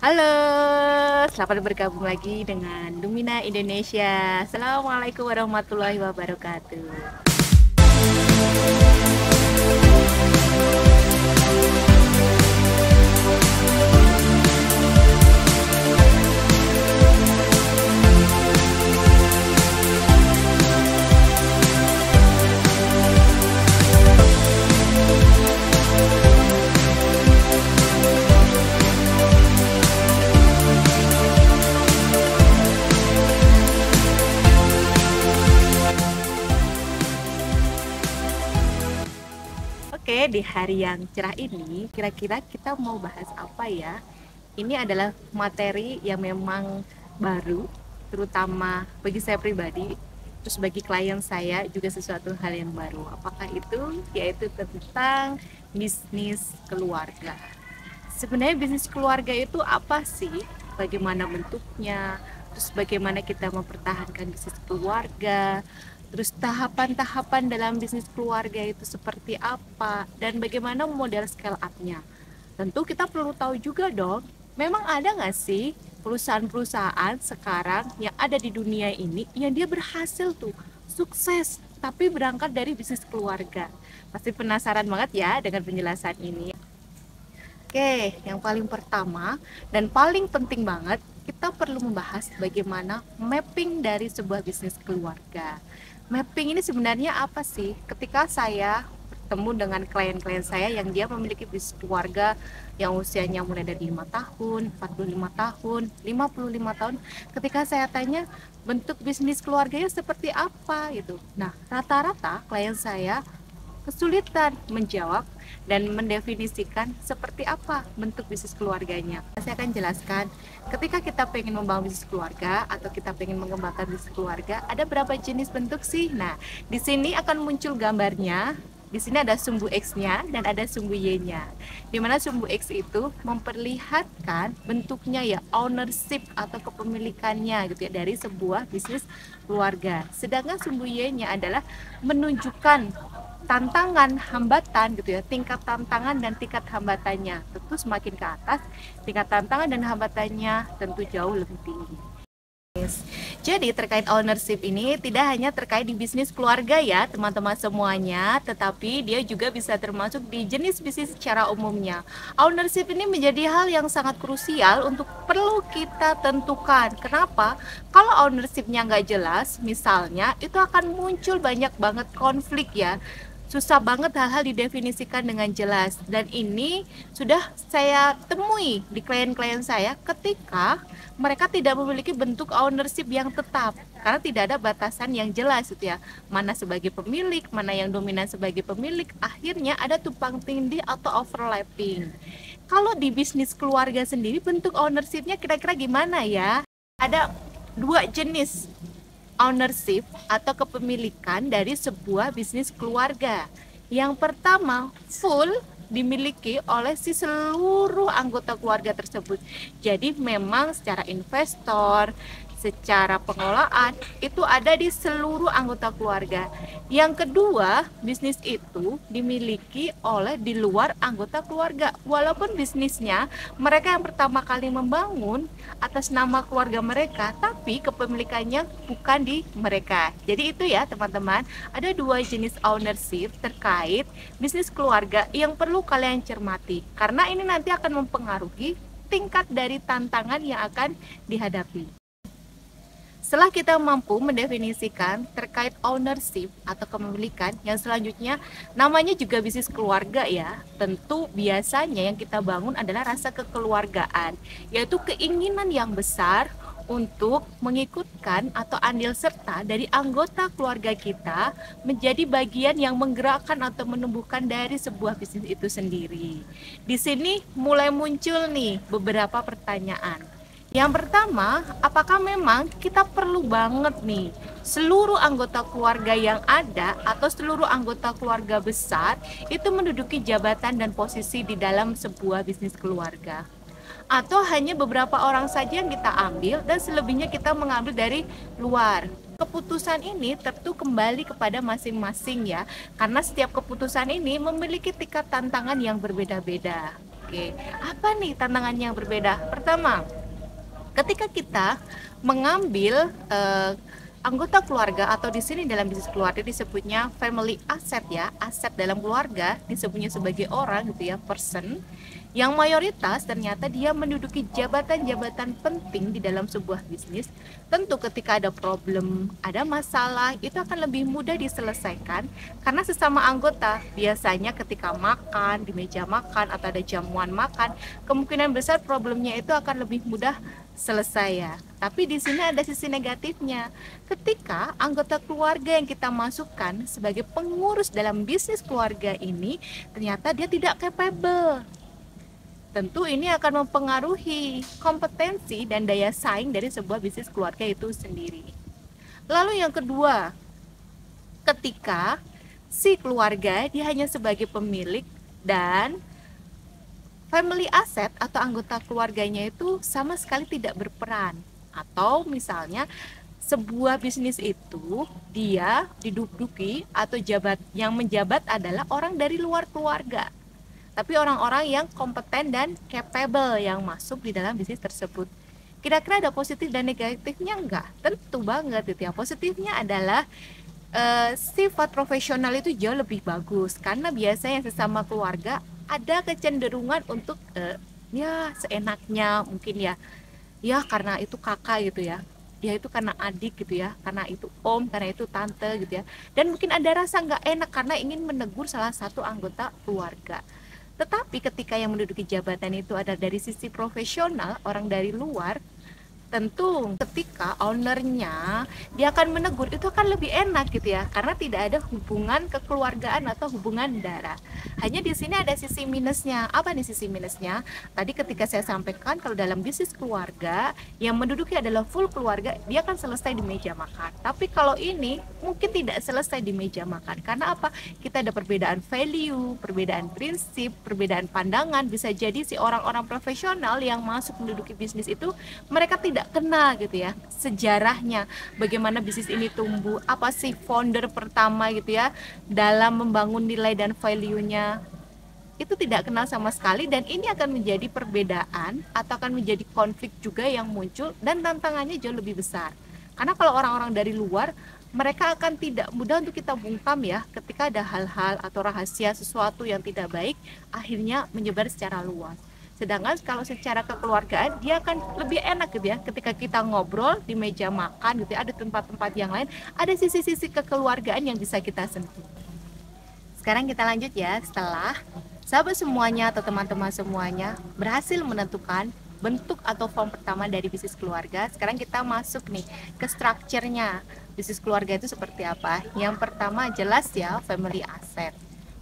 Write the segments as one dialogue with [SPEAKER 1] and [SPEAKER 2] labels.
[SPEAKER 1] Halo, selamat bergabung lagi dengan Lumina Indonesia. Assalamualaikum warahmatullahi wabarakatuh. Oke, di hari yang cerah ini, kira-kira kita mau bahas apa ya? Ini adalah materi yang memang baru, terutama bagi saya pribadi, terus bagi klien saya juga sesuatu hal yang baru. Apakah itu? Yaitu tentang bisnis keluarga. Sebenarnya bisnis keluarga itu apa sih? Bagaimana bentuknya? Terus bagaimana kita mempertahankan bisnis keluarga? Terus tahapan-tahapan dalam bisnis keluarga itu seperti apa? Dan bagaimana model scale up-nya? Tentu kita perlu tahu juga dong, memang ada nggak sih perusahaan-perusahaan sekarang yang ada di dunia ini yang dia berhasil tuh sukses tapi berangkat dari bisnis keluarga. Pasti penasaran banget ya dengan penjelasan ini. Oke, yang paling pertama dan paling penting banget, kita perlu membahas bagaimana mapping dari sebuah bisnis keluarga. Mapping ini sebenarnya apa sih? Ketika saya bertemu dengan klien-klien saya yang dia memiliki bisnis keluarga yang usianya mulai dari 5 tahun, 45 tahun, 55 tahun, ketika saya tanya bentuk bisnis keluarganya seperti apa gitu. Nah, rata-rata klien saya kesulitan menjawab dan mendefinisikan seperti apa bentuk bisnis keluarganya. Saya akan jelaskan, ketika kita pengen membangun bisnis keluarga atau kita pengen mengembangkan bisnis keluarga, ada berapa jenis bentuk sih? Nah, di sini akan muncul gambarnya. Di sini ada sumbu X-nya dan ada sumbu Y-nya. Di mana sumbu X itu memperlihatkan bentuknya ya, ownership atau kepemilikannya gitu ya dari sebuah bisnis keluarga. Sedangkan sumbu Y-nya adalah menunjukkan tantangan, hambatan gitu ya, tingkat tantangan dan tingkat hambatannya. Tentu semakin ke atas, tingkat tantangan dan hambatannya tentu jauh lebih tinggi. Jadi terkait ownership ini tidak hanya terkait di bisnis keluarga ya teman-teman semuanya, tetapi dia juga bisa termasuk di jenis bisnis secara umumnya. Ownership ini menjadi hal yang sangat krusial untuk perlu kita tentukan. Kenapa? Kalau ownershipnya nggak jelas, misalnya itu akan muncul banyak banget konflik ya. Susah banget hal-hal didefinisikan dengan jelas, dan ini sudah saya temui di klien-klien saya ketika mereka tidak memiliki bentuk ownership yang tetap karena tidak ada batasan yang jelas gitu ya, mana sebagai pemilik, mana yang dominan sebagai pemilik, akhirnya ada tumpang tindih atau overlapping. Kalau di bisnis keluarga sendiri bentuk ownershipnya kira-kira gimana ya? Ada dua jenis ownership atau kepemilikan dari sebuah bisnis keluarga. Yang pertama, full dimiliki oleh si seluruh anggota keluarga tersebut. Jadi memang secara investor, secara pengelolaan itu ada di seluruh anggota keluarga. Yang kedua, bisnis itu dimiliki oleh di luar anggota keluarga. Walaupun bisnisnya mereka yang pertama kali membangun atas nama keluarga mereka, tapi kepemilikannya bukan di mereka. Jadi itu ya teman-teman, ada dua jenis ownership terkait bisnis keluarga yang perlu kalian cermati, karena ini nanti akan mempengaruhi tingkat dari tantangan yang akan dihadapi. Setelah kita mampu mendefinisikan terkait ownership atau kepemilikan, yang selanjutnya namanya juga bisnis keluarga ya. Tentu biasanya yang kita bangun adalah rasa kekeluargaan, yaitu keinginan yang besar untuk mengikutkan atau andil serta dari anggota keluarga kita menjadi bagian yang menggerakkan atau menumbuhkan dari sebuah bisnis itu sendiri. Di sini mulai muncul nih beberapa pertanyaan. Yang pertama, apakah memang kita perlu banget nih seluruh anggota keluarga yang ada atau seluruh anggota keluarga besar itu menduduki jabatan dan posisi di dalam sebuah bisnis keluarga? Atau hanya beberapa orang saja yang kita ambil dan selebihnya kita mengambil dari luar? Keputusan ini tentu kembali kepada masing-masing ya, karena setiap keputusan ini memiliki tingkat tantangan yang berbeda-beda. Oke, apa nih tantangannya yang berbeda? Pertama, ketika kita mengambil anggota keluarga, atau di sini dalam bisnis keluarga disebutnya family asset ya, aset dalam keluarga disebutnya sebagai orang gitu ya, person, yang mayoritas ternyata dia menduduki jabatan-jabatan penting di dalam sebuah bisnis. Tentu ketika ada problem, ada masalah, itu akan lebih mudah diselesaikan karena sesama anggota. Biasanya ketika makan, di meja makan atau ada jamuan makan, kemungkinan besar problemnya itu akan lebih mudah selesai ya. Tapi di sini ada sisi negatifnya. Ketika anggota keluarga yang kita masukkan sebagai pengurus dalam bisnis keluarga ini ternyata dia tidak capable, tentu ini akan mempengaruhi kompetensi dan daya saing dari sebuah bisnis keluarga itu sendiri. Lalu yang kedua, ketika si keluarga dia hanya sebagai pemilik dan family asset atau anggota keluarganya itu sama sekali tidak berperan. Atau misalnya sebuah bisnis itu dia diduduki atau yang menjabat adalah orang dari luar keluarga, tapi orang-orang yang kompeten dan capable yang masuk di dalam bisnis tersebut. Kira-kira ada positif dan negatifnya enggak? Tentu banget gitu ya. Positifnya adalah sifat profesional itu jauh lebih bagus karena biasanya sesama keluarga ada kecenderungan untuk ya seenaknya mungkin ya. Ya karena itu kakak gitu ya. Ya itu karena adik gitu ya, karena itu om, karena itu tante gitu ya. Dan mungkin ada rasa nggak enak karena ingin menegur salah satu anggota keluarga. Tetapi ketika yang menduduki jabatan itu ada dari sisi profesional, orang dari luar, tentu ketika ownernya dia akan menegur itu akan lebih enak gitu ya, karena tidak ada hubungan kekeluargaan atau hubungan darah. Hanya di sini ada sisi minusnya. Apa nih sisi minusnya? Tadi ketika saya sampaikan kalau dalam bisnis keluarga yang menduduki adalah full keluarga, dia akan selesai di meja makan. Tapi kalau ini mungkin tidak selesai di meja makan. Karena apa? Kita ada perbedaan value, perbedaan prinsip, perbedaan pandangan. Bisa jadi si orang-orang profesional yang masuk menduduki bisnis itu mereka tidak kenal gitu ya sejarahnya, bagaimana bisnis ini tumbuh, apa sih founder pertama gitu ya dalam membangun nilai dan value-nya, itu tidak kenal sama sekali. Dan ini akan menjadi perbedaan atau akan menjadi konflik juga yang muncul dan tantangannya jauh lebih besar. Karena kalau orang-orang dari luar, mereka akan tidak mudah untuk kita bungkam ya ketika ada hal-hal atau rahasia sesuatu yang tidak baik akhirnya menyebar secara luas. Sedangkan kalau secara kekeluargaan dia akan lebih enak gitu ya, ketika kita ngobrol di meja makan gitu ya, ada tempat-tempat yang lain, ada sisi-sisi kekeluargaan yang bisa kita sentuh. Sekarang kita lanjut ya, setelah sahabat semuanya atau teman-teman semuanya berhasil menentukan bentuk atau form pertama dari bisnis keluarga, sekarang kita masuk nih ke strukturnya. Bisnis keluarga itu seperti apa? Yang pertama jelas ya, family asset.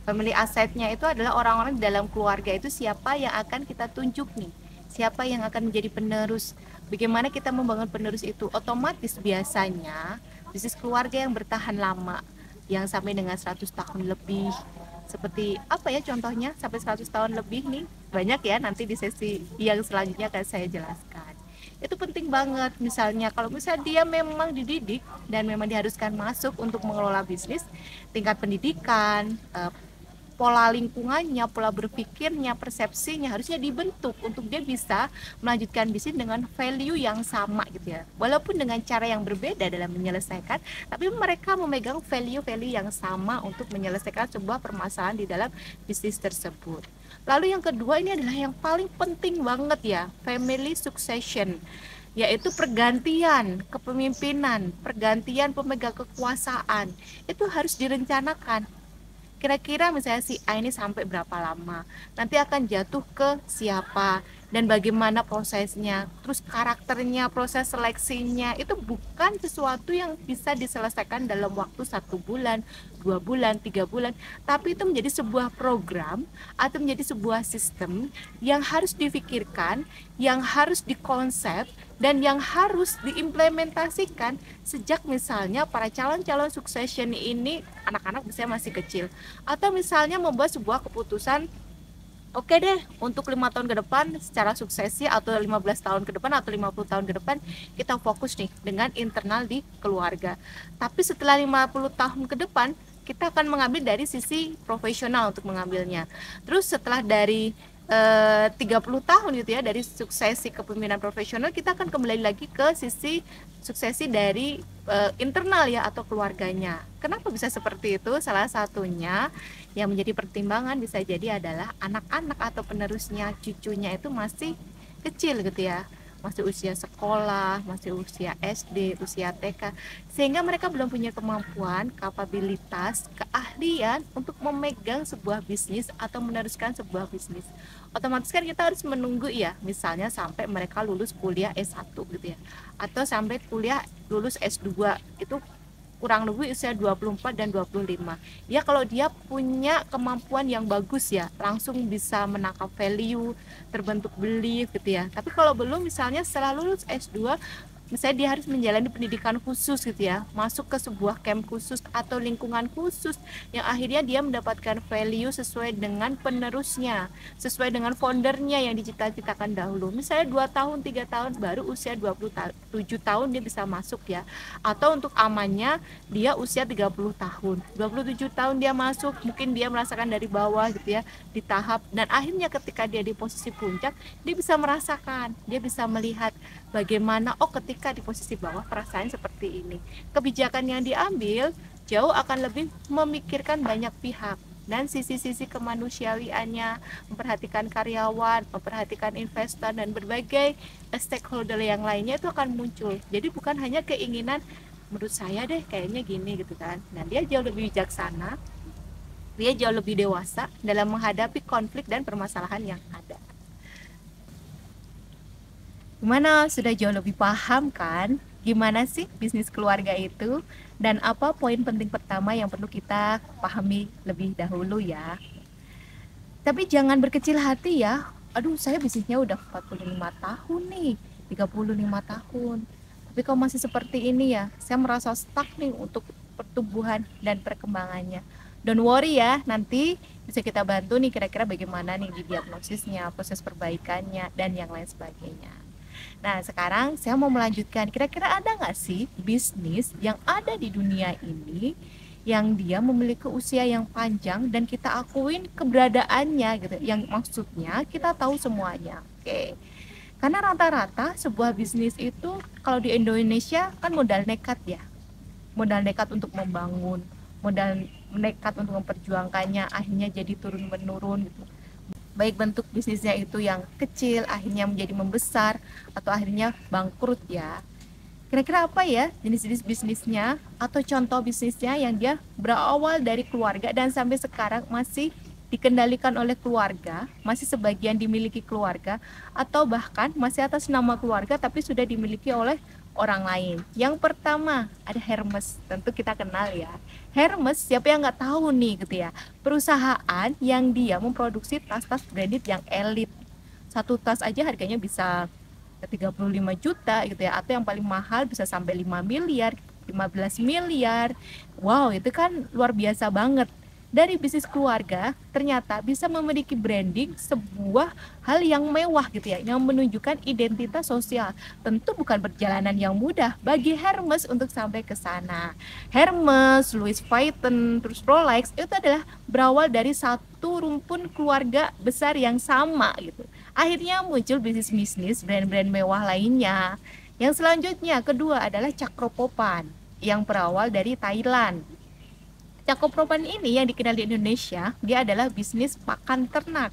[SPEAKER 1] Family assetnya itu adalah orang-orang di dalam keluarga itu siapa yang akan kita tunjuk nih, siapa yang akan menjadi penerus. Bagaimana kita membangun penerus itu? Otomatis biasanya bisnis keluarga yang bertahan lama, yang sampai dengan 100 tahun lebih, seperti apa ya contohnya sampai 100 tahun lebih nih, banyak ya, nanti di sesi yang selanjutnya akan saya jelaskan. Itu penting banget. Misalnya kalau misalnya dia memang dididik dan memang diharuskan masuk untuk mengelola bisnis, tingkat pendidikan, pola lingkungannya, pola berpikirnya, persepsinya harusnya dibentuk untuk dia bisa melanjutkan bisnis dengan value yang sama gitu ya. Walaupun dengan cara yang berbeda dalam menyelesaikan, tapi mereka memegang value-value yang sama untuk menyelesaikan sebuah permasalahan di dalam bisnis tersebut. Lalu yang kedua ini adalah yang paling penting banget ya, family succession, yaitu pergantian kepemimpinan, pergantian pemegang kekuasaan. Itu harus direncanakan. Kira-kira misalnya si A ini sampai berapa lama, nanti akan jatuh ke siapa, dan bagaimana prosesnya, terus karakternya, proses seleksinya, itu bukan sesuatu yang bisa diselesaikan dalam waktu 1 bulan, 2 bulan, 3 bulan, tapi itu menjadi sebuah program atau menjadi sebuah sistem yang harus difikirkan, yang harus dikonsep, dan yang harus diimplementasikan sejak misalnya para calon-calon succession ini anak-anak misalnya masih kecil, atau misalnya membuat sebuah keputusan, oke deh untuk 5 tahun ke depan secara suksesi, atau 15 tahun ke depan, atau 50 tahun ke depan kita fokus nih dengan internal di keluarga. Tapi setelah 50 tahun ke depan kita akan mengambil dari sisi profesional untuk mengambilnya. Terus setelah dari 30 tahun gitu ya dari suksesi kepemimpinan profesional, kita akan kembali lagi ke sisi suksesi dari internal ya atau keluarganya. Kenapa bisa seperti itu? Salah satunya yang menjadi pertimbangan bisa jadi adalah anak-anak atau penerusnya, cucunya itu masih kecil gitu ya, masih usia sekolah, masih usia SD, usia TK, sehingga mereka belum punya kemampuan, kapabilitas, keahlian untuk memegang sebuah bisnis atau meneruskan sebuah bisnis. Otomatis kan kita harus menunggu ya, misalnya sampai mereka lulus kuliah S1 gitu ya, atau sampai kuliah lulus S2, itu kurang lebih usia 24 dan 25. Ya kalau dia punya kemampuan yang bagus ya, langsung bisa menangkap value, terbentuk belief gitu ya. Tapi kalau belum, misalnya setelah lulus S2, misalnya dia harus menjalani pendidikan khusus gitu ya, masuk ke sebuah camp khusus atau lingkungan khusus yang akhirnya dia mendapatkan value sesuai dengan penerusnya, sesuai dengan foundernya yang dicita-citakan dahulu. Misalnya 2 tahun, 3 tahun, baru usia 27 tahun dia bisa masuk ya. Atau untuk amannya dia usia 30 tahun, 27 tahun dia masuk, mungkin dia merasakan dari bawah gitu ya, di tahap, dan akhirnya ketika dia di posisi puncak, dia bisa merasakan, dia bisa melihat bagaimana ketika di posisi bawah perasaan seperti ini. Kebijakan yang diambil jauh akan lebih memikirkan banyak pihak, dan sisi-sisi kemanusiawiannya, memperhatikan karyawan, memperhatikan investor dan berbagai stakeholder yang lainnya itu akan muncul. Jadi bukan hanya keinginan menurut saya deh kayaknya gini gitu kan. Nah, dia jauh lebih bijaksana, dia jauh lebih dewasa dalam menghadapi konflik dan permasalahan yang ada. Gimana, sudah jauh lebih paham kan gimana sih bisnis keluarga itu, dan apa poin penting pertama yang perlu kita pahami lebih dahulu ya. Tapi jangan berkecil hati ya. Aduh, saya bisnisnya udah 45 tahun nih, 35 tahun. Tapi kalau masih seperti ini ya, saya merasa stuck nih untuk pertumbuhan dan perkembangannya. Don't worry ya, nanti bisa kita bantu nih kira-kira bagaimana nih di diagnosisnya, proses perbaikannya, dan yang lain sebagainya. Nah, sekarang saya mau melanjutkan. Kira-kira ada nggak sih bisnis yang ada di dunia ini yang dia memiliki usia yang panjang dan kita akuin keberadaannya gitu. Yang maksudnya kita tahu semuanya. Oke. Karena rata-rata sebuah bisnis itu kalau di Indonesia kan modal nekat ya. Modal nekat untuk membangun, modal nekat untuk memperjuangkannya, akhirnya jadi turun-menurun gitu. Baik bentuk bisnisnya itu yang kecil akhirnya menjadi membesar atau akhirnya bangkrut ya. Kira-kira apa ya jenis-jenis bisnisnya atau contoh bisnisnya yang dia berawal dari keluarga dan sampai sekarang masih dikendalikan oleh keluarga, masih sebagian dimiliki keluarga, atau bahkan masih atas nama keluarga tapi sudah dimiliki oleh orang lain. Yang pertama ada Hermes, tentu kita kenal ya. Hermes, siapa yang nggak tahu nih gitu ya, perusahaan yang dia memproduksi tas-tas branded yang elit. Satu tas aja harganya bisa ke 35 juta gitu ya, atau yang paling mahal bisa sampai 5 miliar, 15 miliar. Wow, itu kan luar biasa banget. Dari bisnis keluarga ternyata bisa memiliki branding sebuah hal yang mewah gitu ya, yang menunjukkan identitas sosial. Tentu bukan perjalanan yang mudah bagi Hermes untuk sampai ke sana. Hermes, Louis Vuitton, terus Rolex itu adalah berawal dari satu rumpun keluarga besar yang sama gitu. Akhirnya muncul bisnis-bisnis brand-brand mewah lainnya. Yang selanjutnya kedua adalah Cakropopan yang berawal dari Thailand. Cakropopan ini yang dikenal di Indonesia, dia adalah bisnis pakan ternak.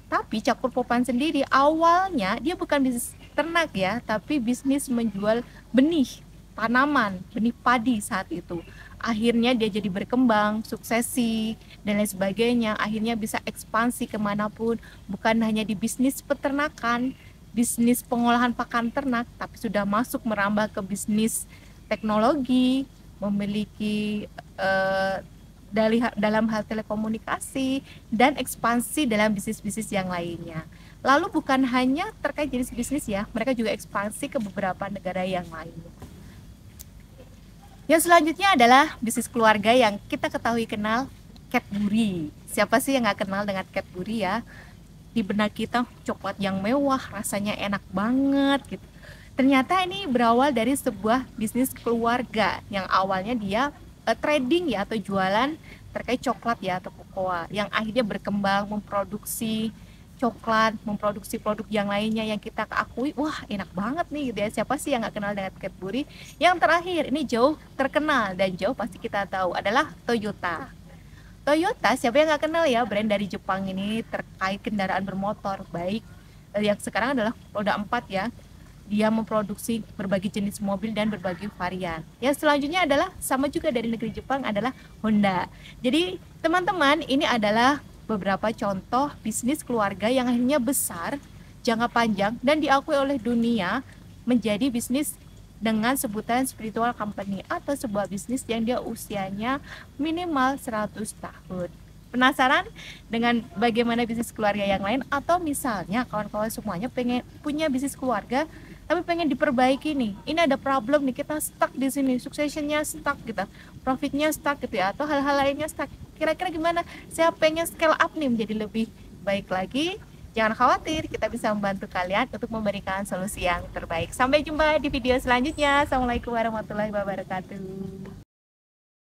[SPEAKER 1] Tapi Cakropopan sendiri awalnya dia bukan bisnis ternak ya, tapi bisnis menjual benih tanaman, benih padi saat itu. Akhirnya dia jadi berkembang, suksesi, dan lain sebagainya. Akhirnya bisa ekspansi kemanapun, bukan hanya di bisnis peternakan, bisnis pengolahan pakan ternak, tapi sudah masuk merambah ke bisnis teknologi, memiliki dalam hal telekomunikasi, dan ekspansi dalam bisnis-bisnis yang lainnya. Lalu bukan hanya terkait jenis bisnis ya, mereka juga ekspansi ke beberapa negara yang lainnya. Yang selanjutnya adalah bisnis keluarga yang kita ketahui kenal, Cadbury. Siapa sih yang nggak kenal dengan Cadbury ya? Di benak kita coklat yang mewah, rasanya enak banget gitu. Ternyata ini berawal dari sebuah bisnis keluarga yang awalnya dia trading ya, atau jualan terkait coklat ya, atau kokoa, yang akhirnya berkembang memproduksi coklat, memproduksi produk yang lainnya yang kita akui, wah enak banget nih gitu ya. Siapa sih yang nggak kenal dengan Cadbury? Yang terakhir, ini jauh terkenal dan jauh pasti kita tahu adalah Toyota. Toyota, siapa yang nggak kenal ya, brand dari Jepang ini terkait kendaraan bermotor, baik yang sekarang adalah roda 4 ya. Dia memproduksi berbagai jenis mobil dan berbagai varian. Yang selanjutnya adalah sama juga dari negeri Jepang adalah Honda. Jadi teman-teman, ini adalah beberapa contoh bisnis keluarga yang akhirnya besar, jangka panjang, dan diakui oleh dunia menjadi bisnis dengan sebutan spiritual company atau sebuah bisnis yang dia usianya minimal 100 tahun. Penasaran dengan bagaimana bisnis keluarga yang lain? Atau misalnya kawan-kawan semuanya pengen punya bisnis keluarga tapi pengen diperbaiki nih, ini ada problem nih, kita stuck di sini, successionnya stuck gitu, profitnya stuck gitu ya, atau hal-hal lainnya stuck, kira-kira gimana? Saya pengen scale up nih menjadi lebih baik lagi. Jangan khawatir, kita bisa membantu kalian untuk memberikan solusi yang terbaik. Sampai jumpa di video selanjutnya. Assalamualaikum warahmatullahi wabarakatuh.